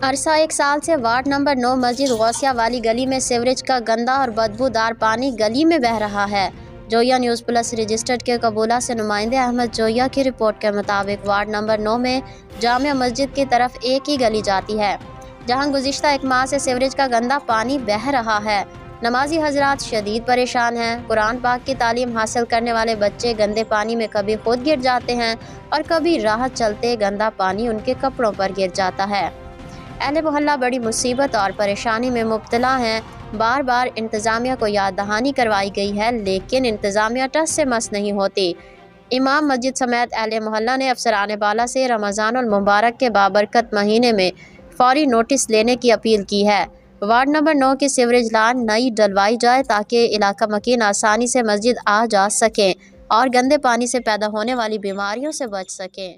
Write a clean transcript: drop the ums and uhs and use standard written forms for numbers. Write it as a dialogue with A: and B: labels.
A: عرصہ ایک سال سے وارڈ نمبر 9 مسجد غوثیہ والی گلی میں سیوریج کا گندا اور بدبودار پانی گلی میں بہہ رہا ہے۔ جویا نیوز پلس رجسٹرڈ کے قبولہ سے نمائندے احمد جویا کی رپورٹ کے مطابق وارڈ نمبر 9 میں جامع مسجد کی طرف ایک ہی گلی جاتی ہے، جہاں گزشتہ ایک ماہ سے سیوریج کا گندا پانی بہہ رہا ہے۔ نمازی حضرات شدید پریشان ہیں۔ قرآن پاک کی تعلیم حاصل کرنے والے بچے گندے پانی میں کبھی خود گر جاتے ہیں اور کبھی راہ چلتے گندا پانی ان کے کپڑوں پر گر جاتا ہے۔ اہل محلہ بڑی مصیبت اور پریشانی میں مبتلا ہیں۔ بار بار انتظامیہ کو یاد دہانی کروائی گئی ہے، لیکن انتظامیہ ٹس سے مس نہیں ہوتی۔ امام مسجد سمیت اہل محلہ نے افسران بالا سے رمضان المبارک کے بابرکت مہینے میں فوری نوٹس لینے کی اپیل کی ہے۔ وارڈ نمبر 9 کی سیوریج لائن نئی ڈلوائی جائے تاکہ علاقہ مکین آسانی سے مسجد آ جا سکیں اور گندے پانی سے پیدا ہونے والی بیماریوں سے بچ سکیں۔